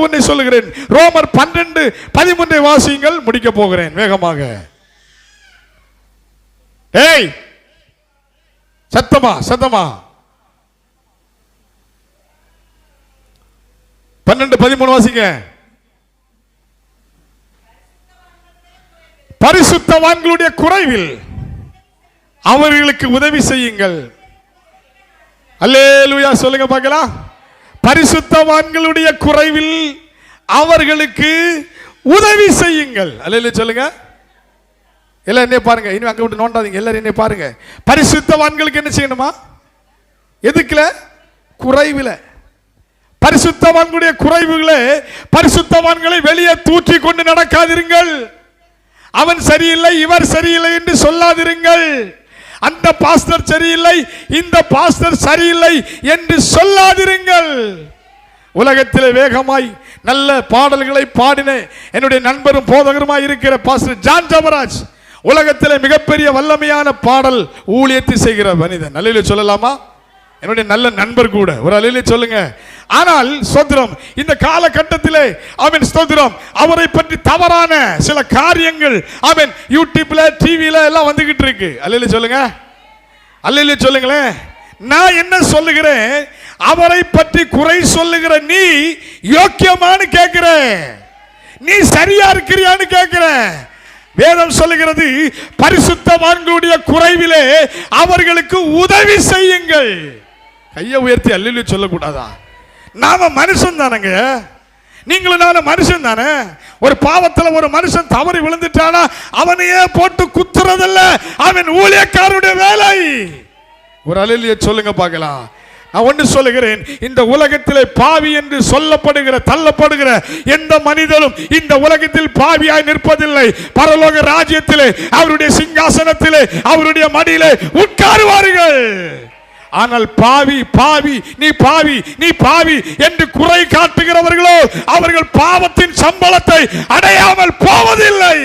ஒன்றை சொல்லுகிறேன். ரோமர் 12:13 வாசியுங்கள், முடிக்க போகிறேன் வேகமாக. ஏய் சத்தமா சத்தமா 12:13 வாசிங்க. பரிசுத்தவான்களுடைய குறைவில் அவர்களுக்கு உதவி செய்யுங்கள். அல்லேலூயா சொல்லுங்க பார்க்கலாம். பரிசுத்தவான்களுடைய குறைவில் அவர்களுக்கு உதவி செய்யுங்கள். அல்லேலூயா சொல்லுங்க. எல்லாம் என்ன பாருங்க, இனி அங்க விட்டு நோண்டாதீங்க, எல்லாரும் என்ன பாருங்க. பரிசுத்தவான்களுக்கு என்ன செய்யணுமா? எதுக்குல? குறைவில். பரிசுத்தவான்களுடைய குறைவுகளே, பரிசுத்தவான்களை வெளியே தூக்கி கொண்டு நடக்காதிருங்கள். அவன் சரியில்லை, இவர் சரியில்லை என்று சொல்லாதிருங்கள். அந்த பாஸ்டர் சரியில்லை, இந்த பாஸ்டர் சரியில்லை என்று சொல்லாதிருங்கள். உலகத்திலே வேகமாய் நல்ல பாடல்களை பாடின என்னுடைய நண்பரும் போதகருமாய் இருக்கிற பாஸ்டர் ஜான் ஜபராஜ் உலகத்திலே மிகப்பெரிய வல்லமையான பாடல் ஊழியத்தை செய்கிற மனிதன். அல்லேலூயா சொல்லலாமா? என்னுடைய நல்ல நண்பர் கூட. ஒரு அல்லேலூயா சொல்லுங்க. ஆனால் ஸ்தோத்திரம், இந்த காலகட்டத்திலே அவன் ஸ்தோத்திரம் அவரை பற்றி தவறான சில காரியங்கள் அவன் யூடியூப்ல டிவில எல்லாம் வந்துகிட்டு இருக்கு. அல்லேலூயா சொல்லுங்க, அல்லேலூயா சொல்லுங்களேன். நான் என்ன சொல்லுகிறேன்? அவரை பற்றி குறை சொல்லுகிற நீ யோக்கியமானு கேட்கிற, நீ சரியா இருக்கிறியான்னு கேட்கிற. வேதம் சொல்லுகிறது, பரிசுத்தவான்களுடைய குறைவிலே அவர்களுக்கு உதவி செய்யுங்கள். கையை உயர்த்தி அல்லேலூயா சொல்லக்கூடாதா? நாம மனுஷன் தானங்க, நீங்களும் நானும் மனுஷன் தானே. ஒரு பாவத்தில் ஒரு மனுஷன் தவறி விழுந்துட்டானா அவனையே போட்டு குத்துறதில்ல, அவன் ஊழியக்காரருடைய வேலை. ஒரு அல்லேலூயா சொல்லுங்க பார்க்கலாம். நான் ஒன்று சொல்லுகிறேன், இந்த உலகத்திலே பாவி என்று சொல்லப்படுகிற தள்ளப்படுகிற எந்த மனிதனும் இந்த உலகத்தில் பாவியாய் நிற்பதில்லை. பரலோக ராஜ்யத்திலே அவருடைய சிங்காசனத்திலே அவருடைய மடியிலே உட்காருவார்கள். ஆனால் பாவி பாவி நீ பாவி நீ பாவி என்று குறை காட்டுகிறவர்களோ அவர்கள் பாவத்தின் சம்பளத்தை அடையாமல் போவதில்லை.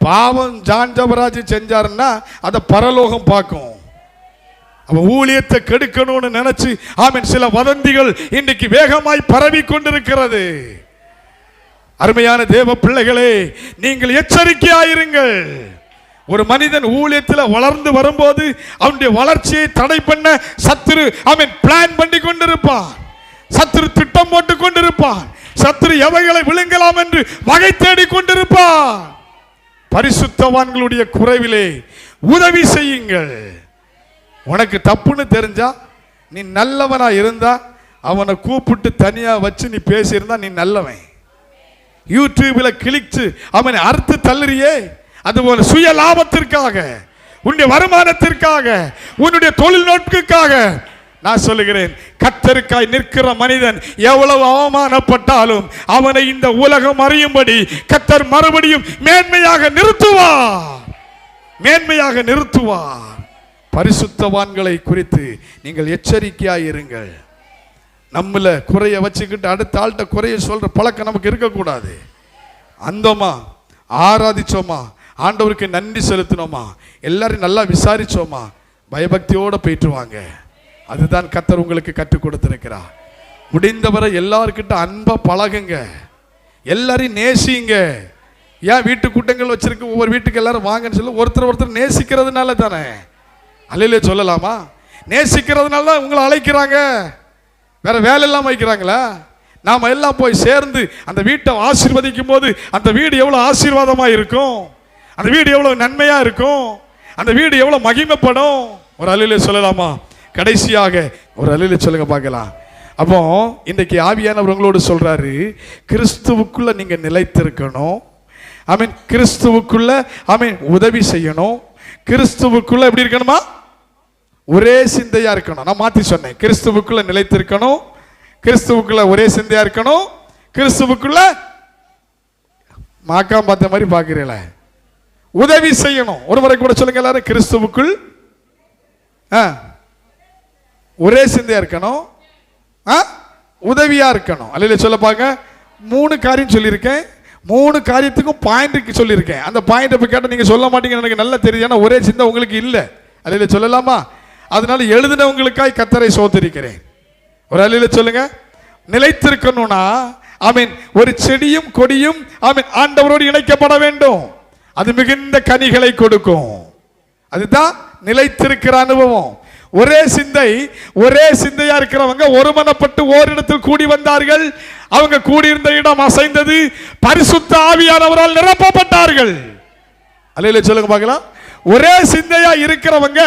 பாவம் ஜான் ஜபராஜ் செஞ்சாருன்னா அதை பரலோகம் பார்க்கும். அவன் ஊழியத்தை கெடுக்கணும்னு நினைச்சு ஆமென் சில வதந்திகள் இன்றைக்கு வேகமாய் பரவி கொண்டிருக்கிறது. அருமையான தேவ பிள்ளைகளே, நீங்கள் எச்சரிக்கையாயிருங்கள். ஒரு மனிதன் ஊழியத்தில் வளர்ந்து வரும்போது அவனுடைய வளர்ச்சியை தடை பண்ண சத்துரு அவன் பிளான் பண்ணி கொண்டிருப்பான், சத்துரு திட்டம் போட்டு கொண்டிருப்பான், சத்துரு எவைகளை விழுங்கலாம் என்று வகை தேடி கொண்டிருப்பான். பரிசுத்தவான்களுடைய குறைவிலே உதவி செய்யுங்கள். உனக்கு தப்புன்னு தெரிஞ்சா, நீ நல்லவனா இருந்தா அவனை கூப்பிட்டு தனியா வச்சு நீ பேசியிருந்தா நீ நல்லவன். யூடியூப்ல கிளிச்சு அவனை அறுத்து தள்ளுறியே, அதுபோல சுய லாபத்திற்காக, உன்னுடைய வருமானத்திற்காக, உன்னுடைய தொழில் நோக்குக்காக நான் சொல்லுகிறேன், கர்த்தருக்காய் நிற்கிற மனிதன் எவ்வளவு அவமானப்பட்டாலும் அவனை இந்த உலகம் அறியும்படி கர்த்தர் மறுபடியும் மேன்மையாக நிறுத்துவார், மேன்மையாக நிறுத்துவார். பரிசுத்தவான்களை குறித்து நீங்கள் எச்சரிக்கையாக இருங்கள். நம்மள குறைய வச்சுக்கிட்டு அடுத்த ஆள்கிட்ட குறைய சொல்ற பழக்கம் நமக்கு இருக்கக்கூடாது. அந்தோமா, ஆராதிச்சோமா, ஆண்டவருக்கு நன்றி செலுத்தினோமா, எல்லாரும் நல்லா விசாரிச்சோமா, பயபக்தியோட போயிட்டு வாங்க. அதுதான் கர்த்தர் உங்களுக்கு கற்றுக் கொடுத்திருக்கிறார். முடிந்தவரை எல்லார்கிட்ட அன்பா பழகுங்க, எல்லாரையும் நேசிங்க. ஏன் வீட்டு கூட்டங்கள் வச்சிருக்கு, ஒவ்வொரு வீட்டுக்கு எல்லாரும் வாங்கன்னு சொல்லி ஒருத்தர் நேசிக்கிறதுனால தானே. அல்லேலூயா சொல்லலாமா? நேசிக்கிறதுனால தான் உங்களை அழைக்கிறாங்க, வேற வேலை இல்லாம வைக்கிறாங்களா? நாம எல்லாம் போய் சேர்ந்து அந்த வீட்டை ஆசீர்வதிக்கும் போது அந்த வீடு எவ்வளவு ஆசீர்வாதமா இருக்கும், அந்த வீடு எவ்வளவு நன்மையா இருக்கும், அந்த வீடு எவ்வளவு மகிமைப்படும். ஒரு அல்லேலூயா சொல்லலாமா? கடைசியாக ஒரு அல்லேலூயா சொல்லுங்க பார்க்கலாம். அப்போ இன்றைக்கு ஆவியானவர் உங்களோடு சொல்றாரு, கிறிஸ்துவுக்குள்ள நீங்க நிலைத்திருக்கணும். ஆமென். கிறிஸ்துவுக்குள்ள ஆமென் உதவி செய்யணும். கிறிஸ்துவுக்குள்ள எப்படி இருக்கணுமா? ஒரே சிந்தையா இருக்கணும். நான் மாத்தி சொன்னேன், கிறிஸ்துவுக்குள்ள நிலைத்திருக்கணும், கிறிஸ்துவுக்குள்ள ஒரே சிந்தையா இருக்கணும், கிறிஸ்துவுக்குள்ள மாக்காம் பார்த்த மாதிரி பாக்குறீங்கள உதவி செய்யணும். ஒரு முறை கூட சொல்லுங்க எல்லாரும், கிறிஸ்துவுக்குள் ஒரே சிந்தையா இருக்கணும், உதவியா இருக்கணும். அல்லேலூயா சொல்ல பாருங்க. 3 காரியம் சொல்லியிருக்கேன், 3 காரியத்துக்கும் பாயிண்ட் சொல்லியிருக்கேன். அந்த பாயிண்ட் போய் கேட்டால் நீங்க சொல்ல மாட்டீங்கன்னு எனக்கு நல்லா தெரியும், ஏன்னா ஒரே சிந்தை உங்களுக்கு இல்லை. அல்லேலூயா சொல்லலாமா? அதனால எழுதினவங்களுக்காய் கர்த்தரை சோதரிக்கிறேன். ஒரு அல்லேலூயா சொல்லுங்க. நிலைத்திருக்கணும்னா ஆமென் ஒரு செடியும் கொடியும் ஆமென் ஆண்டவரோடு இணைக்கப்பட வேண்டும். அது மிகுந்த கனிகளை கொடுக்கும். அதுதான் நிலைத்திருக்கிற அனுபவம். ஒரே சிந்தையா இருக்கிறவங்க ஒருமனப்பட்டு ஓரிடத்தில் கூடி வந்தார்கள். அவங்க கூடியிருந்த இடம் அசைந்தது. பரிசுத்த ஆவியானவரால் நிரப்பப்பட்டார்கள். அல்லேலூயா சொல்லுங்க பார்க்கலாம். ஒரே சிந்தையா இருக்கிறவங்க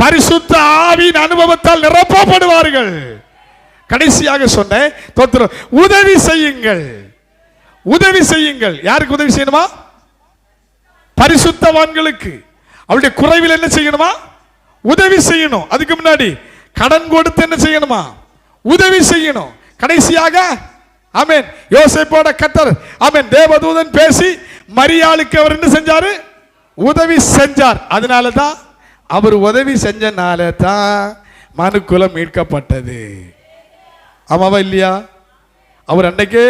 பரிசுத்த ஆவியின் அனுபவத்தால் நிரப்பப்படுவார்கள். கடைசியாக சொன்னேன், உதவி செய்யுங்கள். உதவி செய்யுங்கள். யாருக்கு உதவி செய்யணுமா? பரிசுத்தவான்களுக்கு. அவருடைய குறைவில் என்ன செய்யணுமா? உதவி செய்யணும். அதுக்கு முன்னாடி கடன் கொடுத்து என்ன செய்யணுமா? உதவி செய்யணும். கடைசியாக ஆமென் யோசேப்போட கர்த்தர் ஆமென் தேவதூதன் பேசி மரியாளுக்கு அவர் என்ன செஞ்சாரு? உதவி செஞ்சார். அதனால தான் அவர் உதவி செஞ்சனால தான் மனுக்குலம் மீட்கப்பட்டது. ஆமாவா இல்லையா? அவர் அன்னைக்கே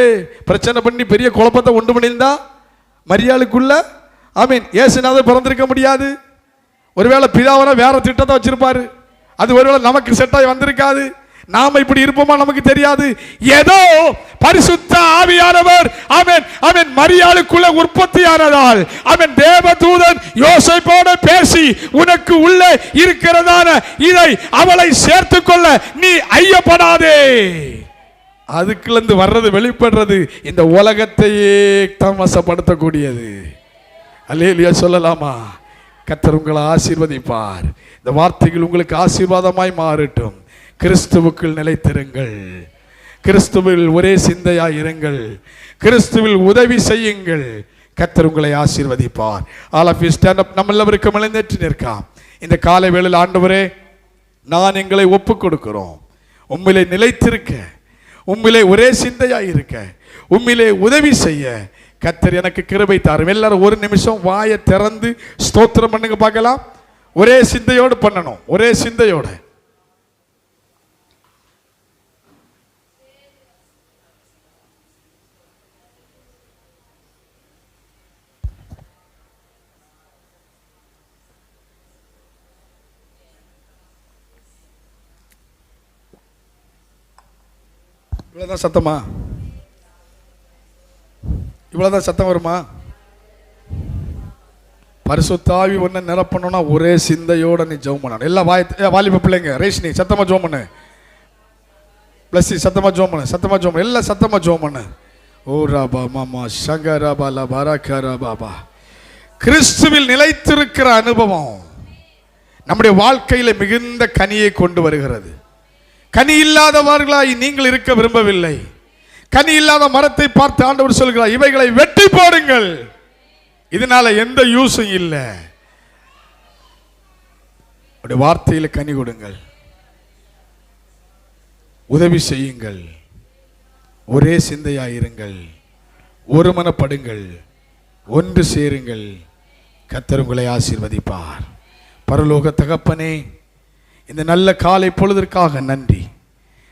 பிரச்சனை பண்ணி பெரிய குழப்பத்தை உண்டு பண்ணியிருந்தா மரியாளுக்குள்ள ஆமீன் இயேசுநாதர் பிறந்திருக்க முடியாது. ஒருவேளை பிதாவன வேற திட்டத்தை வச்சிருப்பாரு. அது ஒருவேளை நமக்கு செட்டாய் வந்திருக்காது. நாம இப்படி இருப்போமா நமக்கு தெரியாது. ஏதோ பரிசுத்த ஆவியானவர் ஆமென் ஆமென் மரியாளுக்குள்ள உற்பத்தியானதால் ஆமென் தேவதூதன் யோசேப்போடு பேசி உனக்கு உள்ளே இருக்கிறதான இதை அவளை சேர்த்துக் கொள்ள நீ ஐயப்படாதே. அதுக்குள்ளேருந்து வர்றது வெளிப்படுறது இந்த உலகத்தையே தாமசப்படுத்தக்கூடியது. அல்லேலூயா சொல்லலாமா? கர்த்தர் உங்களை ஆசீர்வதிப்பார். இந்த வார்த்தைகள் உங்களுக்கு ஆசீர்வாதமாய் மாறட்டும். கிறிஸ்துவுக்குள் நிலைத்திருங்கள். கிறிஸ்துவில் ஒரே சிந்தையாய் இருங்கள். கிறிஸ்துவில் உதவி செய்யுங்கள். கர்த்தர் உங்களை ஆசீர்வதிப்பார். All of you stand up. நம்ம எல்லாருக்கும் எழுந்தேற்று நிற்காம். இந்த காலை வேளையில் ஆண்டவரே நான் எங்களை ஒப்பு கொடுக்கிறோம். உம்மிலே நிலைத்திருக்க, உம்மிலே ஒரே சிந்தையாய் இருக்க, உம்மிலே உதவி செய்ய கர்த்தர் எனக்கு கிருபை தாரும். எல்லாரும் ஒரு நிமிஷம் வாயை திறந்து ஸ்தோத்திரம் பண்ணுங்க பார்க்கலாம். ஒரே சிந்தையோடு பண்ணணும். ஒரே சிந்தையோட இவ்வளவுதான் சத்தமா? இவ்வளவுதான் சத்தம் வருமா? பரிசுத்த ஆவி ஒன்று நிரப்பணும்னா ஒரே சிந்தையோட நீ ஜெபம் பண்ணணும். எல்லா வாலிப பிள்ளைங்க ரேஷ்னி சத்தமா ஜெபம் பண்ணு. பிளஸ் சத்தமா ஜெபம் பண்ணு. சத்தமா ஜெபம் பண்ணு. எல்லாம் சத்தமா ஜெபம் பண்ணு. ஓ ராபா மாமா சங்கராபா லபாரா பாபா. கிறிஸ்துவில் நிலைத்திருக்கிற அனுபவம் நம்முடைய வாழ்க்கையில மிகுந்த கனியை கொண்டு வருகிறது. கனி இல்லாதவர்களாய் நீங்கள் இருக்க விரும்பவில்லை. கனி இல்லாத மரத்தை பார்த்து ஆண்டவர் சொல்கிறார், இவைகளை வெட்டி போடுங்கள், இதனால எந்த யூஸும் இல்லை. வார்த்தையில கனி கொடுங்கள், உதவி செய்யுங்கள், ஒரே சிந்தையாயிருங்கள், ஒருமனப்படுங்கள், ஒன்று சேருங்கள். கர்த்தர் உங்களை ஆசீர்வதிப்பார். பரலோக தகப்பனே, இந்த நல்ல காலை பொழுதற்காக நன்றி.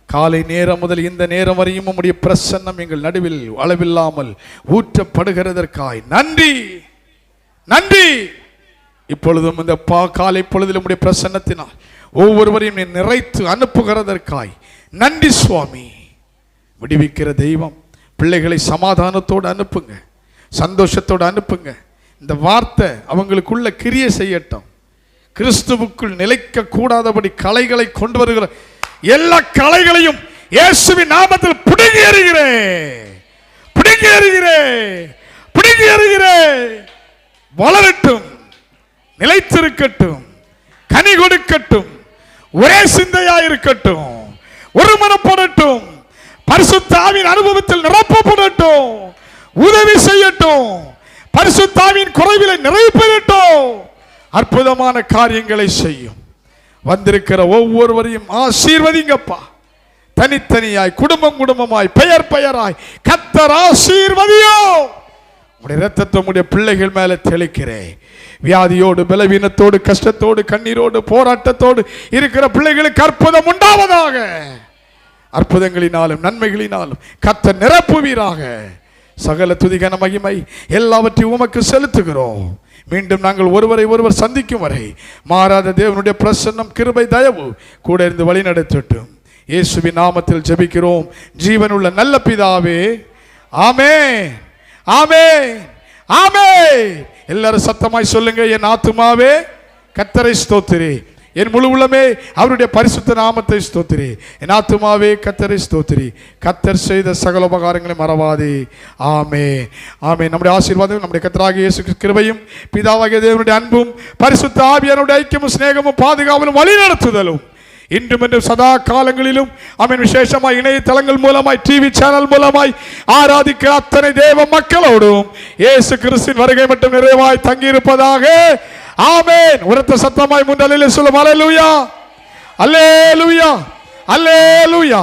காலை நேரம் முதல் இந்த நேரம் வரையும் உம்முடைய பிரசன்னம் எங்கள் நடுவில் அளவில்லாமல் ஊற்றப்படுகிறதற்காய் நன்றி. நன்றி. இப்பொழுதும் இந்த காலை பொழுதில் உம்முடைய பிரசன்னத்தினால் ஒவ்வொருவரையும் நிறைத்து அனுப்புகிறதற்காய் நன்றி சுவாமி. விடுவிக்கிற தெய்வம், பிள்ளைகளை சமாதானத்தோடு அனுப்புங்க, சந்தோஷத்தோடு அனுப்புங்க. இந்த வார்த்தை அவங்களுக்குள்ள கிரியை செய்யட்டும். கிறிஸ்துவுக்குள் நிலைக்க கூடாதபடி கலைகளை கொண்டு வருகிற எல்லா கலைகளையும் இயேசுவின் நாமத்தில் பிடுங்கி எறிகிறேன். பிடுங்கி எறிகிறேன். பிடுங்கி எறிகிறேன். வளரட்டும், நிலைத்திருக்கட்டும், கனி கொடுக்கட்டும், ஒரே சிந்தையாயிருக்கட்டும், ஒருமனப்படட்டும், பரிசுத்த ஆவியின் அனுபவத்தில் நிரப்பப்படட்டும், உதவி செய்யட்டும், பரிசுத்த ஆவியின் குறைவிலை நிறைவேற்றட்டும், அற்புதமான காரியங்களை செய்யும். வந்திருக்கிற ஒவ்வொருவரையும் ஆசீர்வதிங்கப்பா. தனித்தனியாய், குடும்பம் குடும்பமாய், பெயர் பெயராய் கர்த்தர் ஆசீர்வதியோ. உடைய இரத்தத்தை உடைய பிள்ளைகள் மேல தெளிக்கிறேன். வியாதியோடு, பலவீனத்தோடு, கஷ்டத்தோடு, கண்ணீரோடு, போராட்டத்தோடு இருக்கிற பிள்ளைகளுக்கு அற்புதம் உண்டாவதாக. அற்புதங்களினாலும் நன்மைகளினாலும் கர்த்தர் நிரப்புவீராக. சகல துதிகன மகிமை எல்லாவற்றையும் உமக்கு செலுத்துகிறோம். மீண்டும் நாங்கள் ஒருவரை ஒருவர் சந்திக்கும் வரை மாறாத தேவனுடைய பிரசன்னம், கிருபை, தயவு கூட இருந்து வழி நடத்தட்டும். இயேசுவின் நாமத்தில் ஜெபிக்கிறோம் ஜீவனுள்ள நல்ல பிதாவே. ஆமென், ஆமென், ஆமென். எல்லாரும் சத்தமாய் சொல்லுங்க, என் ஆத்துமாவே கர்த்தரை ஸ்தோத்திரி, என் முழு உள்ளமே அவருடைய பரிசுத்த நாமத்தை ஸ்தோத்திரி. என் ஆத்துமாவே கர்த்தரை ஸ்தோத்திரி, கர்த்தர் செய்த சகல உபகாரங்களை மறவாதே. ஆமென், ஆமென். நம்முடைய ஆசீர்வாதம், நம்முடைய கர்த்தராகிய இயேசு கிறிஸ்துவின் கிருபையும், பிதாவாகிய தேவனுடைய அன்பும், பரிசுத்த ஆவியானவருடைய ஐக்கியமும், சிநேகமும், பாதுகாவலும், வழிநடத்துதலும் இன்றும் என்றும் சதா காலங்களிலும் ஆமென். விசேஷமாய் இணையதளங்கள் மூலமாய், டிவி சேனல் மூலமாய் ஆராதிக்கிற அத்தனை தேவ மக்களோடும் இயேசு கிறிஸ்துவின் வருகை மட்டும் நிறைவாய் தங்கியிருப்பதாக. ஆமென். உரத்த சத்தமாய் முன்னலிலே சொல்லும் அல்லேலூயா, அல்லேலூயா, அல்லேலூயா.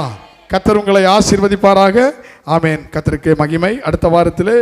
கர்த்தர் உங்களை ஆசீர்வதிப்பாராக. ஆமென். கர்த்தருக்கு மகிமை. அடுத்த வாரத்திலே